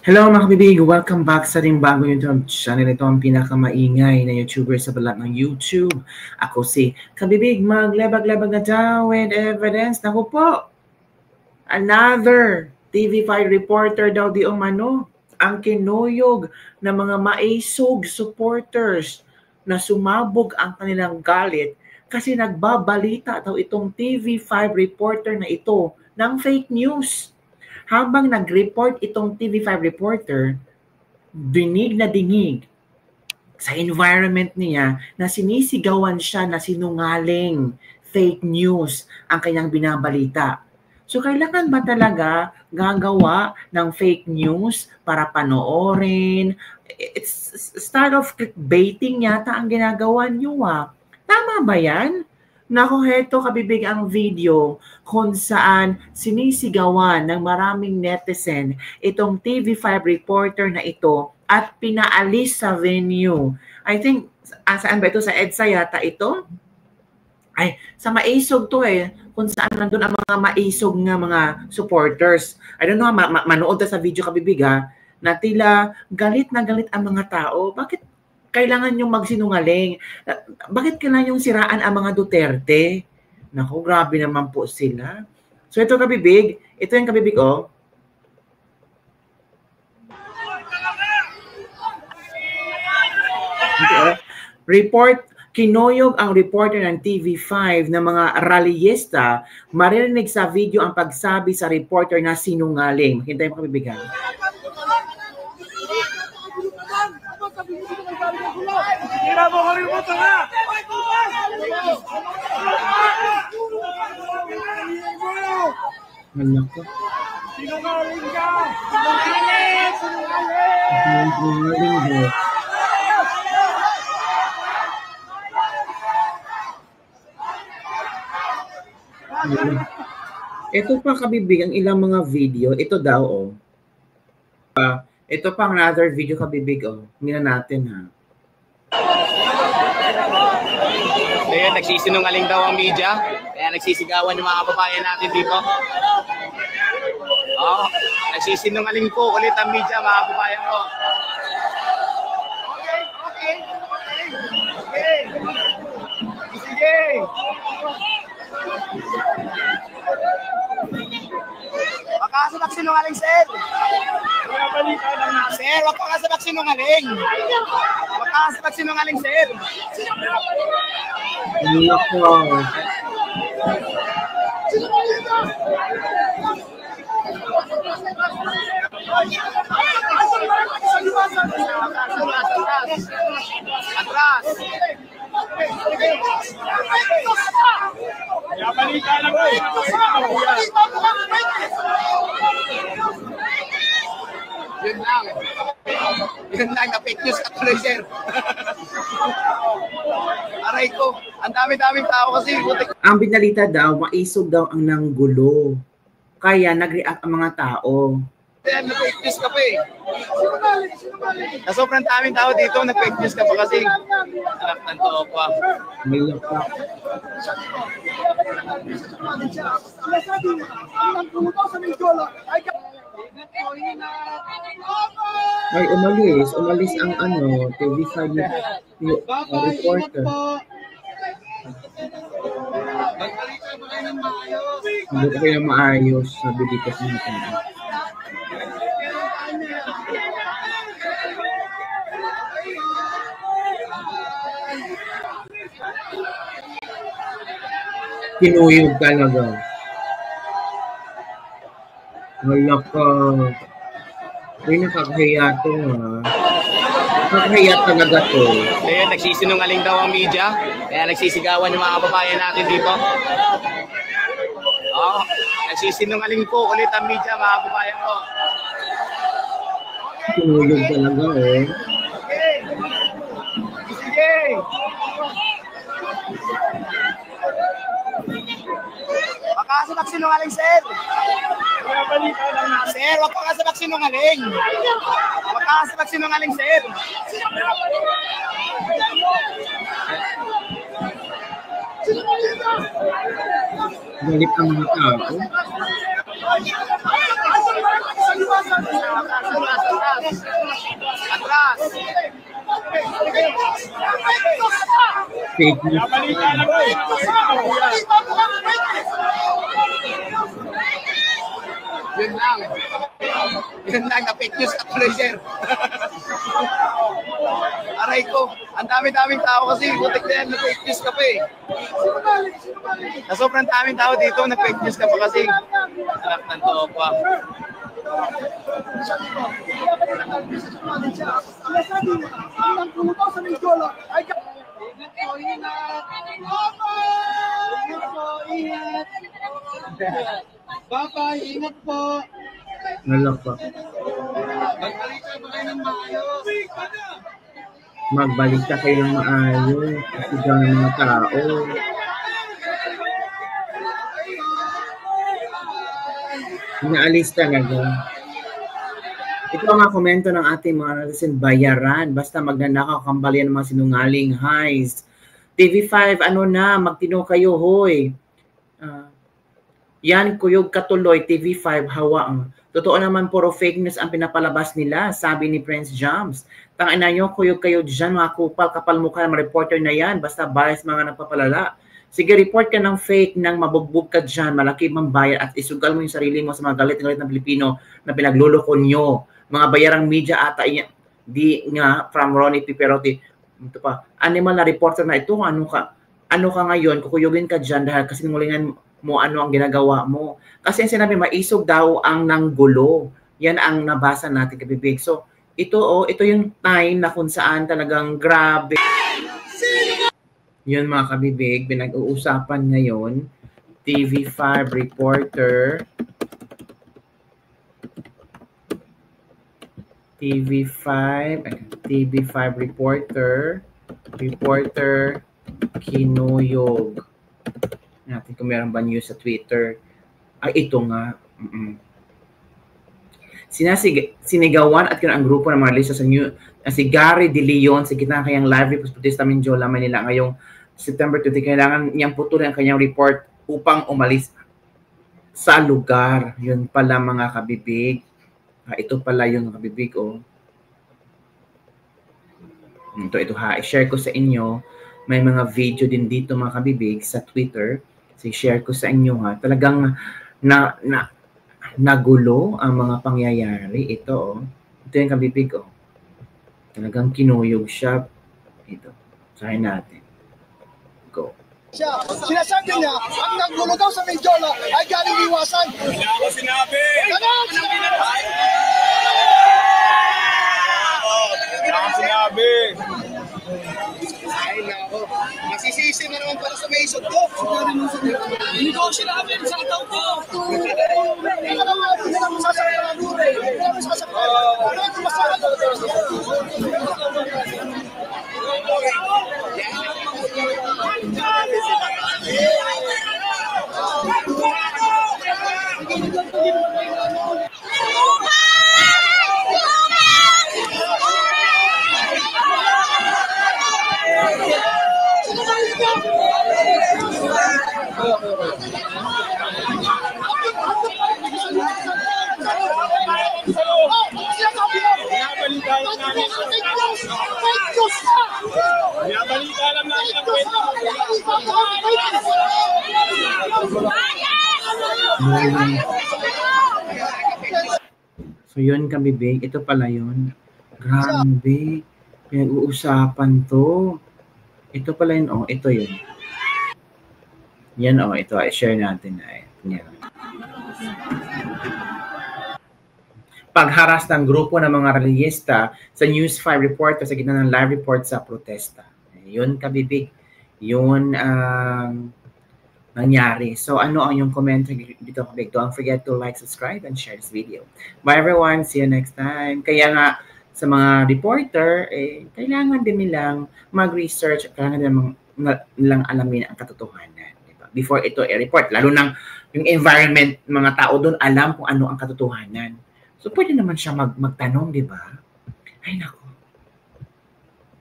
Hello mga kabibig! Welcome back sa ring bagong YouTube channel. Ito ang pinakamaingay na YouTuber sa balat ng YouTube. Ako si Kabibig, maglebag-lebag na daw with evidence. Naku po! Another TV5 reporter daw di umano ang kinuyog ng mga maisog supporters na sumabog ang kanilang galit kasi nagbabalita daw itong TV5 reporter na ito ng fake news. Habang nag-report itong TV5 reporter, dinig na dinig sa environment niya na sinisigawan siya na sinungaling, fake news ang kanyang binabalita. So kailangan ba talaga gagawa ng fake news para panoorin? It's start of clickbaiting yata ang ginagawa niyo Tama ba yan? Naku, heto kabibig ang video kung saan sinisigawan ng maraming netizen itong TV5 reporter na ito at pinaalis sa venue. I think, saan ba ito? Sa EDSA yata ito? Ay, sa Maisog to kung saan nandun ang mga maisog nga mga supporters. I don't know, manood ta sa video kabibig na tila galit na galit ang mga tao. Bakit kailangan yung magsinungaling? Bakit kailangan yung siraan ang mga Duterte? Naku, grabe naman po sila. So ito kabibig, ito yung kabibig Report, kinuyog ang reporter ng TV5 na mga rallyista, maririnig sa video ang pagsabi sa reporter na sinungaling. Hintay mo kabibigan. Tira mo kami mo tanga! Anak ko. Sinungaling ka! Sinungaling! Ito pa kabibig ang ilang mga video. Ito daw ito pa another video kabibig Tingnan natin Kaya nagsisinungaling daw ang media. Kaya nagsisigawan yung mga kababayan natin dito. Nagsisinungaling po ulit ang media, mga kababayan ko. Okay. Sige. Makasabak sinungaling, sir. Sir, wag ka kasabak sinungaling. Makasabak sinungaling, sir. Atras. Yun lang, na-fake news ka tuloy, sir. Aray ko, ang dami-daming tao kasi. Ang binalita daw, maisog daw ang nanggulo. Kaya nag-react ang mga tao. Yan, na-fake news ka pa Na sobrang daming tao dito, na-fake news ka pa kasi. Anak ng tao pa. Mayroon pa. Ay, umalis ang TV5 reporter. Hindi ko kaya maayos, sabi dito sa mga tao. Kinuyog talaga. Wala ka. Ay, nakakahiya to Nakakahiya talaga to. Kaya nagsisinungaling daw ang media. Kaya nagsisigawan yung mga kababayan natin dito. Nagsisinungaling po ulit ang media, mga kababayan ko. Kinuyog talaga Sige. Makasabak sinungaling, sir. Sir, wag ka kasabak sinungaling. Makasabak sinungaling, sir. Galit ang mga tao. Fake news. Nabalita lang ko. Yun lang. Yun lang, na-fake news ka tuloy, sir. Aray ko, ang dami-daming tao kasi, butik na yan, na-fake news ka pa eh. Sa sobrang daming tao dito, na-fake news ka pa kasi. Anak ng topa. Papa, ingat po. Nalak pa. Magbalik ka kayo ng maayos. Kasi dyan ang mga tao. Inaalis talaga. Ito ang mga komento ng ating mga netizen, bayaran. Basta magnanakaw, kambalian ng mga sinungaling. Highs. TV5, ano na, magtino kayo, hoy. Yan, kuyog katuloy, TV5, hawaang. Totoo naman, puro fake news ang pinapalabas nila, sabi ni Prince Jams. Tangina nyo, kuyog kayo dyan, mga kupal, kapal mukha ng reporter na yan, basta bias mga nagpapalala. Sige, report ka ng fake nang mabugbog ka dyan, malaki mang bayad at isugal mo yung sarili mo sa mga galit ng Pilipino na pinagluloko nyo. Mga bayarang media ata, di nga, from Ronnie Piperotti. Ito pa, animal na reporter na ito, ano ka ngayon, kukuyugin ka dyan dahil kasi ngulingan mo ano ang ginagawa mo. Kasi ang sinabi, maisog daw ang nanggulo. Yan ang nabasa natin kabibig. So, ito yung time na kung saan talagang grabe. Yun mga kabibig, pinag-uusapan ngayon, TV5 reporter, TV5 reporter kinuyog. Natin kung meron ba news sa Twitter. Ay, ito nga. Sinigawan at ang grupo ng mga lista sa new si Gary De Leon sa gitna kanyang live report protesta Mindiola, Manila ngayong September 20. Kailangan niyang putulin ang kanyang report upang umalis sa lugar. Yun pala mga kabibig. Ito pala yung kabibig. Oh. Ito ha. I-share ko sa inyo. May mga video din dito mga kabibig sa Twitter. I-share ko sa inyo ha. Talagang nagulo ang mga pangyayari. Ito ito yung kabibig Talagang kinuyog siya. Ito. Sahin natin. Go. Sinasabi niya, ang naggulo daw sa Mindiola ay galing iwasan. Wala ako sinabi. Wala ako sinabi. Ay, nako. Masisisi na naman para sa may isot ko. Hindi ko sinabi sa ikaw ko. Hindi ka naman masasakyan. Hindi ka masasakyan. Binabalita lang namin ang kwento. So yun kabibig, ito pala yun. Grabe. Pinag-uusapan to. Ito pala yun, ito yun. Yan ito, i-share natin. Yan. Pagharas ng grupo ng mga reliyista sa News 5 reporter sa gitna ng live report sa protesta. Yun kabibig. Yun ang nangyari. So ano ang yung comment dito kabibig? Don't forget to like, subscribe, and share this video. Bye everyone. See you next time. Kaya nga sa mga reporter, kailangan din nilang mag-research at kailangan nilang alamin ang katotohanan. Diba? Before ito i-report. Lalo nang yung environment, mga tao doon alam kung ano ang katotohanan. So, pwede naman siya magtanong, di ba? Ay, naku.